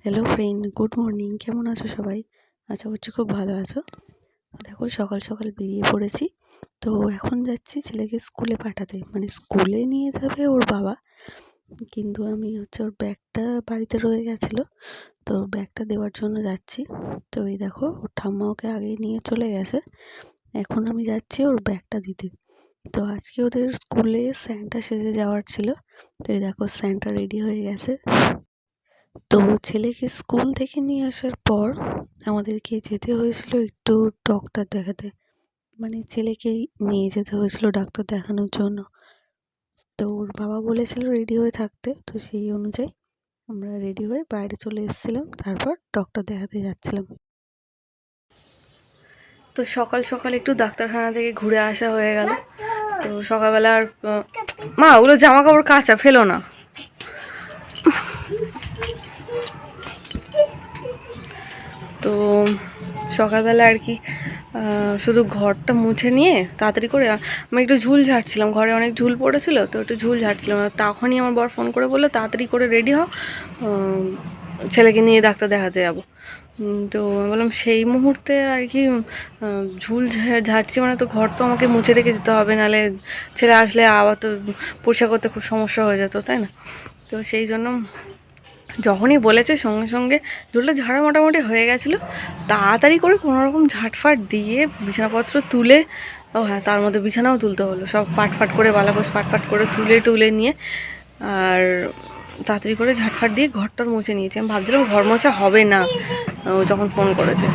Hello friend, good morning. কেমন আছো সবাই? আশা করছি খুব ভালো আছো। দেখো সকাল সকাল বেরিয়ে পড়েছি। তো এখন যাচ্ছি ছেলেকে স্কুলে পাঠাতে, মানে স্কুলে নিয়ে যাবে ওর বাবা, কিন্তু আমি ওর ব্যাগটা বাড়িতে রয়ে গেছিলো, তো ওর ব্যাগটা দেওয়ার জন্য যাচ্ছি। তো এই দেখো ওর ঠাম্মা ওকে আগেই নিয়ে চলে গেছে, এখন আমি যাচ্ছি ওর ব্যাগটা দিতে। তো আজকে ওদের স্কুলে স্যান্টা সেজে যাওয়ার ছিল। তো এই দেখো স্যান্টা রেডি হয়ে গেছে। তো ছেলেকে স্কুল থেকে নিয়ে আসার পর আমাদেরকে যেতে হয়েছিল একটু ডক্টর দেখাতে, মানে ছেলেকে নিয়ে যেতে হয়েছিল ডাক্তার দেখানোর জন্য। তো ওর বাবা বলেছিল রেডি হয়ে থাকতে, তো সেই অনুযায়ী আমরা রেডি হয়ে বাইরে চলে এসেছিলাম, তারপর ডক্টর দেখাতে যাচ্ছিলাম। তো সকাল সকাল একটু ডাক্তারখানা থেকে ঘুরে আসা হয়ে গেল। তো সকালবেলা আর মা ওগুলো জামা কাপড় কাচা ফেলো না। তো সকালবেলা আর কি শুধু ঘরটা মুছে নিয়ে তাড়াতাড়ি করে আমি একটু ঝুল ঝাড়ছিলাম, ঘরে অনেক ঝুল পড়েছিল, তো একটু ঝুল ঝাড়ছিলাম। তখনই আমার বর ফোন করে বললো তাড়াতাড়ি করে রেডি হও, ছেলেকে নিয়ে ডাক্তার দেখাতে যাবো। তো আমি বললাম সেই মুহূর্তে আর কি ঝুল ঝাড়ছি, মানে তো ঘর তো আমাকে মুছে রেখে যেতে হবে, নাহলে ছেলে আসলে আবার তো পরিষ্কার করতে খুব সমস্যা হয়ে যেত, তাই না? তো সেই জন্য যখনই বলেছে সঙ্গে সঙ্গে ঝুলটা ঝাড়া মোটামুটি হয়ে গেছিলো, তাড়াতাড়ি করে কোনোরকম ঝাটফাট দিয়ে বিছানাপত্র তুলে, ও হ্যাঁ তার মধ্যে বিছানাও তুলতে হলো, সব পাটফাট করে বালাপোষ পাটফাট করে তুলে নিয়ে আর তাড়াতাড়ি করে ঝাটফাট দিয়ে ঘরটার মুছে নিয়েছি। আমি ভাবছিলাম ঘর মোছা হবে না, ও যখন ফোন করেছে,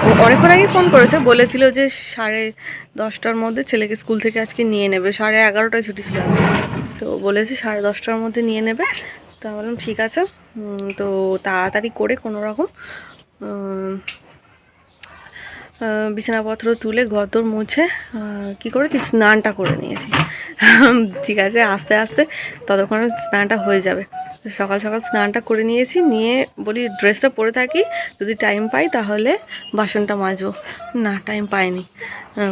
ও অনেকক্ষণ আগেই ফোন করেছে, বলেছিল যে 10:30টার মধ্যে ছেলেকে স্কুল থেকে আজকে নিয়ে নেবে, 11:30টায় ছুটি ছিল আজকে, তো বলেছে 10:30টার মধ্যে নিয়ে নেবে। তো আমি বললাম ঠিক আছে। তো তাড়াতাড়ি করে কোনো রকম বিছানাপত্র তুলে গদর মুছে কী করেছি, স্নানটা করে নিয়েছি। ঠিক আছে, আস্তে আস্তে ততক্ষণে স্নানটা হয়ে যাবে। সকাল সকাল স্নানটা করে নিয়েছি, নিয়ে বলি ড্রেসটা পরে থাকি, যদি টাইম পাই তাহলে বাসনটা মাজবো। না, টাইম পাইনি,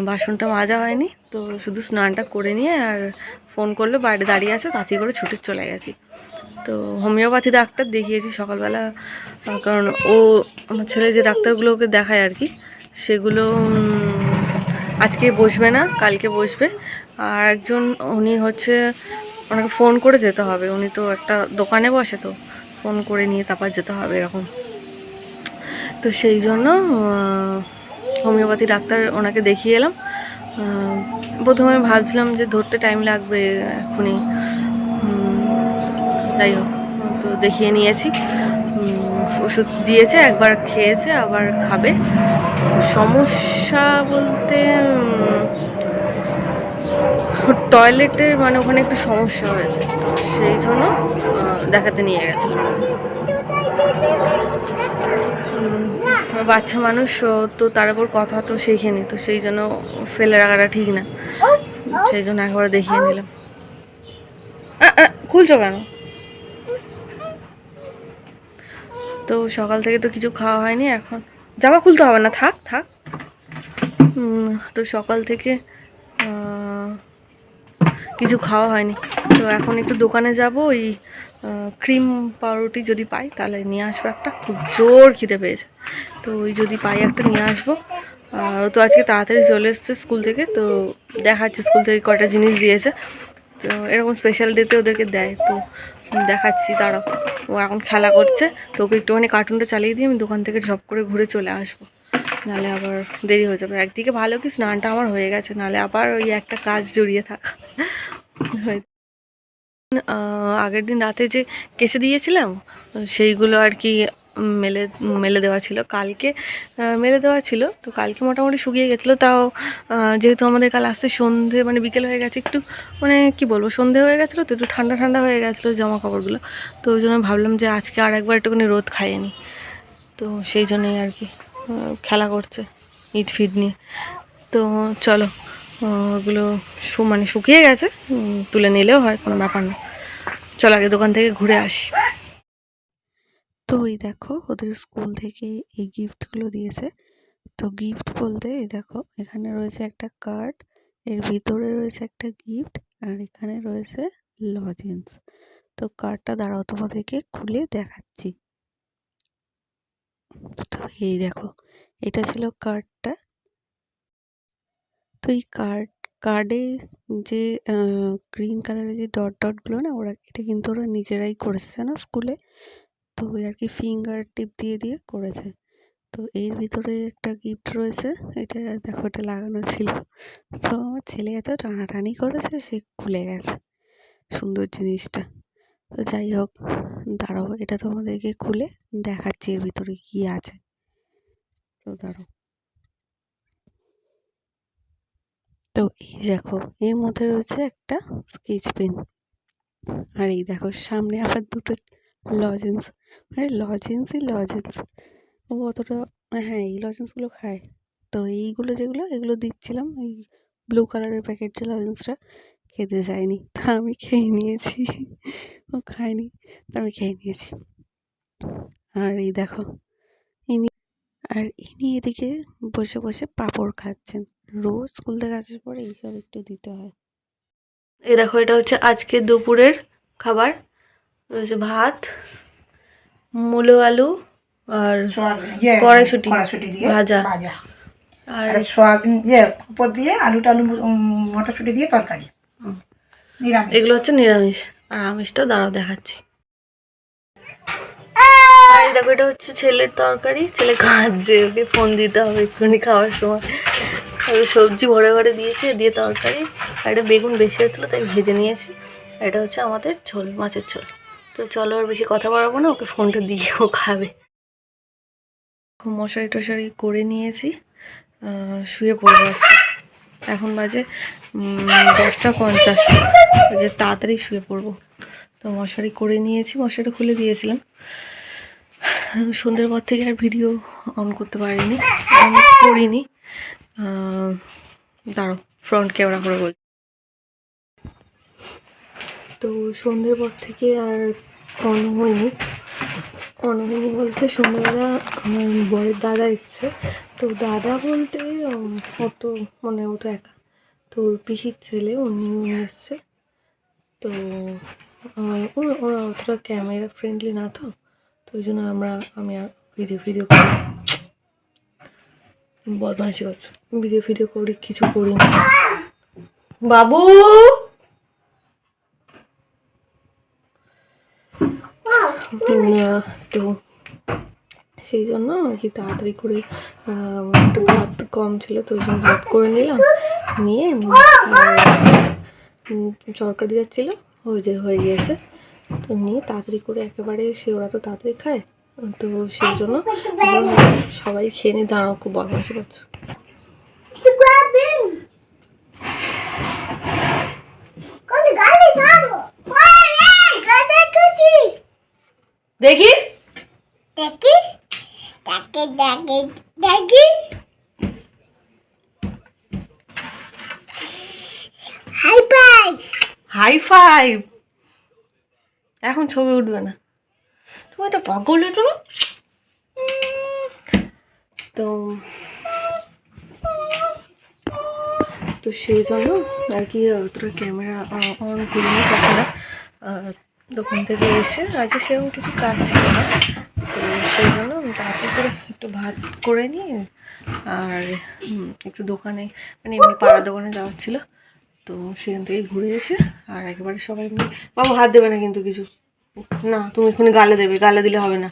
বাসনটা মাজা হয়নি, তো শুধু স্নানটা করে নিয়ে আর ফোন করলো বাইরে দাঁড়িয়ে আছে, তাড়াতাড়ি করে ছুটে চলে গেছি। তো হোমিওপ্যাথি ডাক্তার দেখিয়েছি সকালবেলা, কারণ ও আমার ছেলে যে ডাক্তারগুলোকে দেখায় আর কি, সেগুলো আজকে বসবে না, কালকে বসবে। আর একজন উনি ওনাকে ফোন করে যেতে হবে, উনি তো একটা দোকানে বসে, তো ফোন করে নিয়ে তারপর যেতে হবে এরকম। তো সেই জন্য হোমিওপ্যাথি ডাক্তার ওনাকে দেখিয়ে এলাম। প্রথমে ভাবছিলাম যে ধরতে টাইম লাগবে এখনই, যাই হোক, তো দেখিয়ে নিয়েছি, ওষুধ দিয়েছে, একবার খেয়েছে, আবার খাবে। সমস্যা বলতে টয়লেটের, মানে ওখানে একটু সমস্যা হয়েছে, তো সেই জন্য দেখাতে নিয়ে গেছিলাম। বাচ্চা মানুষ তো তার উপর কথা তো শেখেনি, তো সেই জন্য ফেলে রাখাটা ঠিক না, সেই জন্য একবার দেখিয়ে নিলাম। খুলছো কেন? তো সকাল থেকে তো কিছু খাওয়া হয়নি, এখন জামা খুলতে হবে না, থাক থাক। তো সকাল থেকে কিছু খাওয়া হয়নি, তো এখন একটু দোকানে যাব, ওই ক্রিম পাউরুটি যদি পাই তাহলে নিয়ে আসবো একটা, খুব জোর খিদে পেয়েছে, তো ওই যদি পাই একটা নিয়ে আসবো। আর ও তো আজকে তাড়াতাড়ি চলে এসছে স্কুল থেকে, তো দেখাচ্ছে স্কুল থেকে কয়টা জিনিস দিয়েছে, তো এরকম স্পেশাল ডেতে ওদেরকে দেয়, তো দেখাচ্ছি দাঁড়াও। ও এখন খেলা করছে, তো ওকে একটুখানি কার্টুনটা চালিয়ে দিয়ে আমি দোকান থেকে ঝপ করে ঘুরে চলে আসবো, নাহলে আবার দেরি হয়ে যাবে। একদিকে ভালো কি স্নানটা আমার হয়ে গেছে, নাহলে আবার ওই একটা কাজ জড়িয়ে থাকা। আগের দিন রাতে যে কেচে দিয়েছিলাম সেইগুলো আর কি মেলে মেলে দেওয়া ছিল, কালকে মেলে দেওয়া ছিল, তো কালকে মোটামুটি শুকিয়ে গেছিলো। তাও যেহেতু আমাদের কাল আসতে সন্ধে, মানে বিকেল হয়ে গেছে, একটু মানে কি বলবো, সন্ধে হয়ে গেছিলো, তো একটু ঠান্ডা ঠান্ডা হয়ে গেছিলো জামা কাপড়গুলো, তো ওই জন্য ভাবলাম যে আজকে আর একবার একটুখানি রোদ খাইয়ে নিই, তো সেই জন্যই আর কি খেলা করছে ইট ফিট নিয়ে। তো চলো, ওগুলো মানে শুকিয়ে গেছে, তুলে নিলেও হয়, কোনো ব্যাপার না। চলো আগে দোকান থেকে ঘুরে আসি। তো এই দেখো ওদের স্কুল থেকে এই গিফটগুলো দিয়েছে। তো গিফট বলতে এই দেখো এখানে রয়েছে একটা কার্ড, এর ভিতরে রয়েছে একটা গিফট, আর এখানে রয়েছে লজেন্স। তো কার্ডটা দাঁড়াও তোমাদেরকে খুলে দেখাচ্ছি। তো এই দেখো, এটা ছিল কার্ডটা। তো এই কার্ডে যে গ্রিন কালারের যে ডট ডটগুলো না, ওরা এটা কিন্তু ওরা নিজেরাই করেছে জানো স্কুলে। তো ওই আর কি ফিঙ্গার টিপ দিয়ে দিয়ে করেছে। তো এর ভিতরে একটা গিফট রয়েছে, এটা দেখো, এটা লাগানো ছিল। তো আমার ছেলে এত টানাটানি করেছে, সে খুলে গেছে সুন্দর জিনিসটা। তো যাই হোক, দাঁড়াও, এটা তোমাদেরকে খুলে দেখাচ্ছি এর ভিতরে কি আছে। তো দাঁড়াও, তো এই দেখো, এর মধ্যে রয়েছে একটা স্কেচ পেন। আর এই দেখো সামনে আবার দুটো লজেন্স, মানে লজেন্সই লজেন্স। ও অতটা, হ্যাঁ এই লজেন্সগুলো খায়। তো এইগুলো যেগুলো, এগুলো দিচ্ছিলাম, এই ব্লু কালারের প্যাকেট যে লজেন্সটা, খেতে চায়নি, তা আমি খেয়ে নিয়েছি। ও খায়নি, তা আমি খেয়ে নিয়েছি। আর এই দেখো, ইনি আর ইনি এদিকে বসে বসে পাঁপড় খাচ্ছেন। রোজ স্কুল থেকে আসার পরে এইসব একটু দিতে হয়। এই দেখো, এটা হচ্ছে আজকে দুপুরের খাবার। রয়েছে ভাত, মূলো আলু আর কড়াইশুঁটি দিয়ে ভাজা, ভাজা, আর আর সয়াবিন পাঁপড় দিয়ে আলু টালু মটরশুঁটি দিয়ে তরকারি, নিরামিষ। এগুলো হচ্ছে নিরামিষ। আর আমিষটা দাঁড়াও দেখাচ্ছি। আর এই দেখো, এটা হচ্ছে ছেলের তরকারি। ছেলে খাচ্ছে, ওকে ফোন দিতে হবে এক্ষুনি খাওয়ার সময়। আর সবজি ভরে ভরে দিয়েছে, দিয়ে তরকারি। আর এটা বেগুন বেশি হচ্ছিলো তাই ভেজে নিয়েছি। আর এটা হচ্ছে আমাদের ঝোল, মাছের ঝোল। তো চলো, আর বেশি কথা বাড়াবো না, ওকে ফোনটা দিয়ে ও খাবে। মশারি টশারি করে নিয়েছি, শুয়ে পড়বো আজকে। এখন বাজে 10:50, যে তাড়াতাড়ি শুয়ে পড়বো। তো মশারি করে নিয়েছি, মশারিটা খুলে দিয়েছিলাম। সন্ধ্যের পর থেকে আর ভিডিও অন করতে পারিনি, অন করিনি। দাঁড়ো, ফ্রন্ট ক্যামেরা করে বলছি। তো সন্ধ্যের পর থেকে আর অন হয়নি। অন হয়নি বলতে, সন্ধ্যেবেলা আমার বরের দাদা এসছে। তো দাদা বলতে অত, মানে ও তো একা, তো ওর পিসির ছেলে, উনি এসছে। তো ওরা অতটা ক্যামেরা ফ্রেন্ডলি না, তো ওই জন্য আমি ভিডিও করি, বদমাইশি করছে, ভিডিও করি, কিছু করি না। বাবু, তো সেই জন্য আর কি তাড়াতাড়ি করে একটু ভাত কম ছিল, তো ওই জন্য ভাত করে নিলাম, নিয়ে তরকারি যাচ্ছিল, হয়ে গিয়েছে। তো নিয়ে তাড়াতাড়ি করে একেবারে, ওরা তো তাড়াতাড়ি খায়, তো সেই জন্য সবাই খেয়ে নিয়ে। দাঁড়াও, খুব বদমাইশি করছে। দেখি দেখি দেখি দেখি দেখি, হাই ফাই, হাই ফাইভ। এখন ছবি উঠবে না, তুমি তো পাগল হয়েছো না। তো তো সেই জন্য আর কি তোরা ক্যামেরা অন করিনি কখনো। দোকান থেকে এসে আজকে সেরকম কিছু কাজ ছিল না, তো সেই জন্য তাড়াতাড়ি করে একটু ভাত করে নিয়ে, আর একটু দোকানে, মানে এমনি পাড়ার দোকানে যাওয়ার ছিল, তো সেখান থেকে ঘুরে এসে আর একেবারে সবাই মিলে। বাবু হাত দেবে না কিন্তু কিছু, না তুমি এখানে গালে দেবে, গালে দিলে হবে না।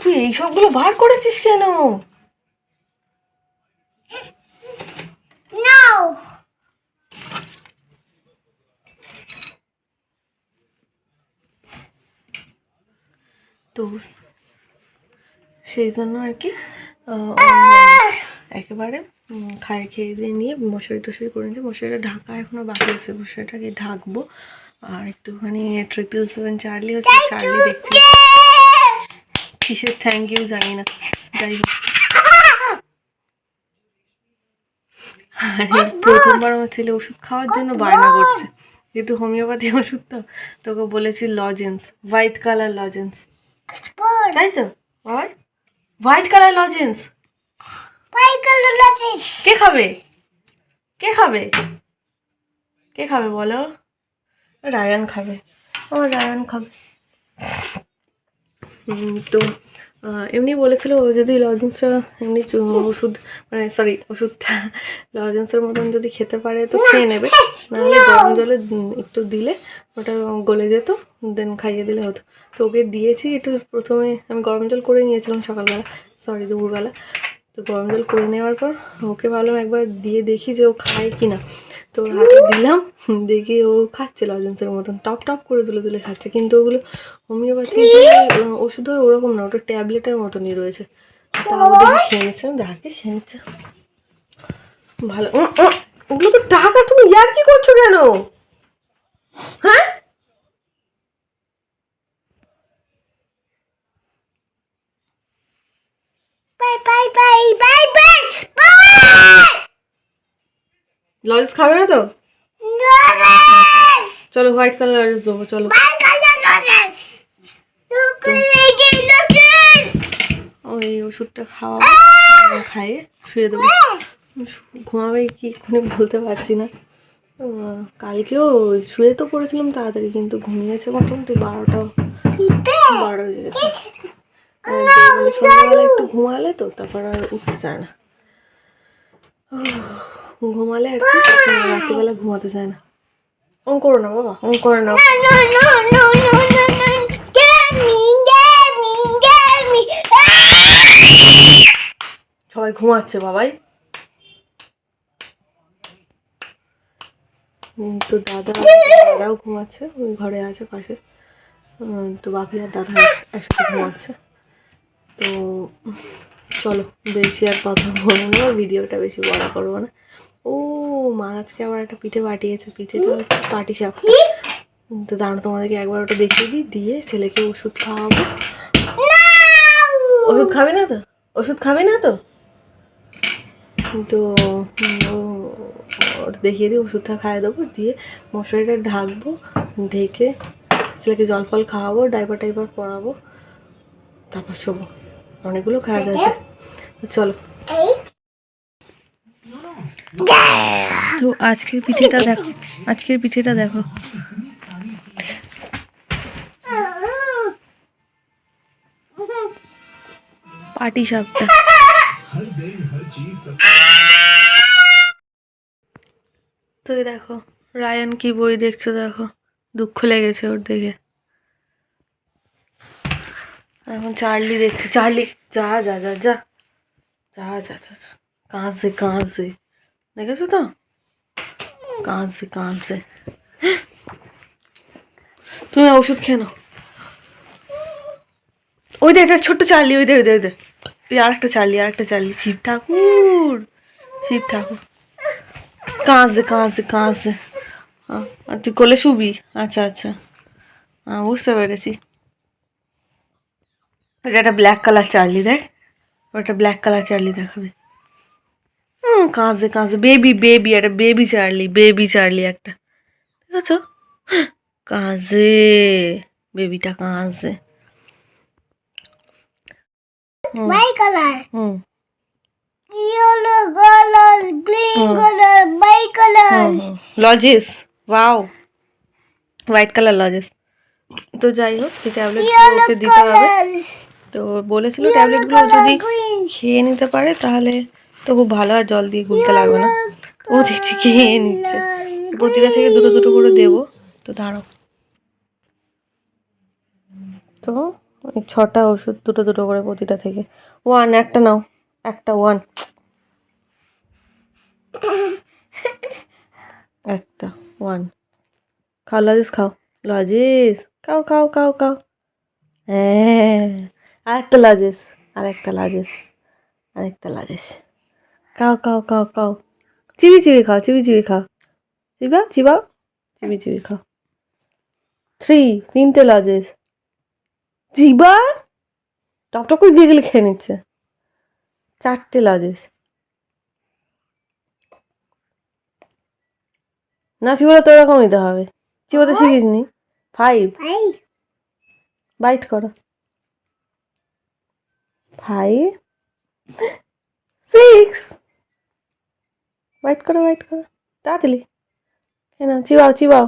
তুই এই সবগুলো বার করেছিস কেন? নাও তো সেই জন্য আর কি একেবারে খেয়ে দিয়ে নিয়ে মশারি টশারি করে নিয়েছি। মশারিটা ঢাকা এখনো বাকি আছে, মশারিটাকে ঢাকবো। আর একটুখানি 777 চার্লি হচ্ছে, চার্লি দেখছি কিসের থ্যাংক ইউ জানি না, যাই হোক। আর প্রথমবার আমার ছেলে ওষুধ খাওয়ার জন্য বায়না করছে, যেহেতু হোমিওপ্যাথি ওষুধ, তো তোকে বলেছি লজেন্স, হোয়াইট কালার লজেন্স, তাই তো বাবা, হোয়াইট কালার লজেন্স। কে খাবে, কে খাবে? কে খাবে বলো? রায়ান খাবে, আমার রায়ান খাবে। তো এমনি বলেছিল ও যদি লজেন্সটা এমনি ওষুধ মানে সরি ওষুধটা লজেন্সের মতন যদি খেতে পারে তো খেয়ে নেবে, নাহলে গরম জলে একটু দিলে ওটা গলে যেত, দেন খাইয়ে দিলে হতো। তো ওকে দিয়েছি একটু, প্রথমে আমি গরম জল করে নিয়েছিলাম সকালবেলা, সরি দুপুরবেলা। তো গরম জল করে নেওয়ার পর ওকে ভাবলাম একবার দিয়ে দেখি যে ও খায় কি না। তো হাতে দিলাম, দেখি ও খাচ্ছে লজেন্সের মতন, টপ টপ করে তুলে তুলে খাচ্ছে। কিন্তু ওগুলো হোমিওপ্যাথি ওষুধ হয় ওরকম না, ওটা ট্যাবলেটের মতনই রয়েছে। তাও দেখে খেয়ে নিচ্ছে, দেখে খেয়ে নিচ্ছে ভালো। ওগুলো তো টাকা, তুমি ইয়ার কি করছো কেন? হ্যাঁ লজেন্স খাবে না তো? চলো হোয়াইট কালার লজেন্স দেবো, চলো। ওই ওষুধটা খাওয়াবো, খাইয়ে শুয়ে দেবো। ঘুমাবে কি এক্ষুনি বলতে পারছি না। কালকেও শুয়ে তো পড়েছিলাম তাড়াতাড়ি, কিন্তু ঘুমিয়েছে মোটামুটি 12টা বেজে গেছে। সন্ধ্যাবেলা একটু ঘুমালে তো তারপর আর উঠতে চায় না, ঘুমালে আর কি, রাত্রিবেলা ঘুমাতে চায় না। অন করো না বাবা, অন করে না। সবাই ঘুমাচ্ছে বাবাই। তো দাদাও ঘুমাচ্ছে, ওই ঘরে আছে পাশে। তো বাপি আর দাদা একসাথে ঘুমাচ্ছে। তো চলো বেশি আর কথা বলবো না, ভিডিওটা বেশি বড় করবো না। ও মা আজকে আবার একটা পিঠে পাঠিয়েছে, পিঠেটা হচ্ছে পাটি সাপটা। তো দাঁড়ানো তোমাদেরকে একবার ওটা দেখিয়ে দিই, দিয়ে ছেলেকে ওষুধ খাওয়াবো। ওষুধ খাবি না তো? ওষুধ খাবি না তো? তো ওটা দেখিয়ে দিই, ওষুধটা খাইয়ে দেবো, দিয়ে মশারিটা ঢাকবো, ঢেকে ছেলেকে জল ফল খাওয়াবো, ডাইপার টাইপার পরাবো, তারপর শোবো। অনেকগুলো কাজ আছে, চলো। তো আজকের পিঠেটা দেখো, আজকের পিঠেটা দেখো। পাটি সাপটা। তো এই দেখো রায়ান কি বই দেখছো দেখো, দুঃখ লেগেছে ওর দেখে। এখন চার্লি দেখছে, চার্লি যা যা যা যা যা যা যা যা, কাঁদছে কাঁদছে, দেখেছো তো কাঁদছে কাঁদছে। তুমি ওষুধ খেয়ে নাও। ওই দে একটা ছোট্ট চার্লি, ওই দে ওই দে ওই দে, ওই আরেকটা চার্লি, আরেকটা চার্লি। শিব ঠাকুর, শিব ঠাকুর কাঁদছে কাঁদছে কাঁদছে। তুই কোলে শুবি? আচ্ছা আচ্ছা, বুঝতে পেরেছি। ওটা একটা ব্ল্যাক কালার চার্লি, দেখ ওটা ব্ল্যাক কালার চার্লি দেখাবে। কাঁদছে কাঁদছে, বেবি বেবি, একটা বেবি চার্লি, বেবি চার্লি একটা, ঠিক আছে? কাঁদছে, বেবিটা কাঁদছে। লজেস, ওয়াও হোয়াইট কালার লজেস। তো যাই হোক, এই ট্যাবলেটগুলো ওকে দিতে হবে। তো বলেছিল ট্যাবলেটগুলো যদি খেয়ে নিতে পারে তাহলে তো খুব ভালো, আর জল দিয়ে গুলতে লাগবে না। ও দেখছি খেয়ে নিচ্ছে, প্রতিটা থেকে দুটো দুটো করে দেবো। তো দাঁড়াও, তো 6টা ওষুধ, দুটো দুটো করে প্রতিটা থেকে। ওয়ান, একটা নাও, একটা ওয়ান, একটা ওয়ান। খাও লজেস, খাও লজেস, খাও খাও খাও খাও। হ্যাঁ আরেকটা লজেস, আরেকটা লজেস, আরেকটা লজেস। খাও খাও খাও খাও, চিবি চিবি খাও, চিবি চিবি খাও, চিবাও চিবাও, চিবি চিবি খাও। 3 লজেস, চিবা টপ করে দিয়ে গেলে খেয়ে নিচ্ছে। 4টে লজেস, না চিবোলে তো এরকম নিতে হবে, চিবোতে শিখিস নি। 5, বাইট করো। 5, 6, বাইট করো বাইট করো, তাড়াতাড়ি খেয়ে নাও, চিবাও চিবাও।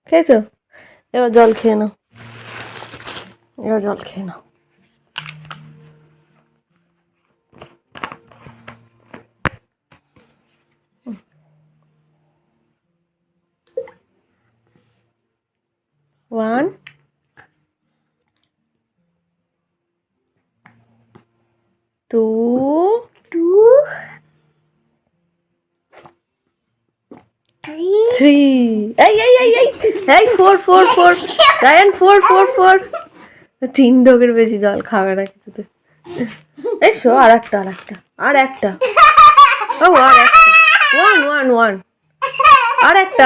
খেয়েছো? এবার জল খেয়ে নাও, এবার জল খেয়ে নাও। One, two, three. এই four four four, Ryan four four four. 3 ঢোকের বেশি জল খাবে না কিছুতে। এসো আর একটা ও আর একটা। ওয়ান ওয়ান ওয়ান, আর একটা।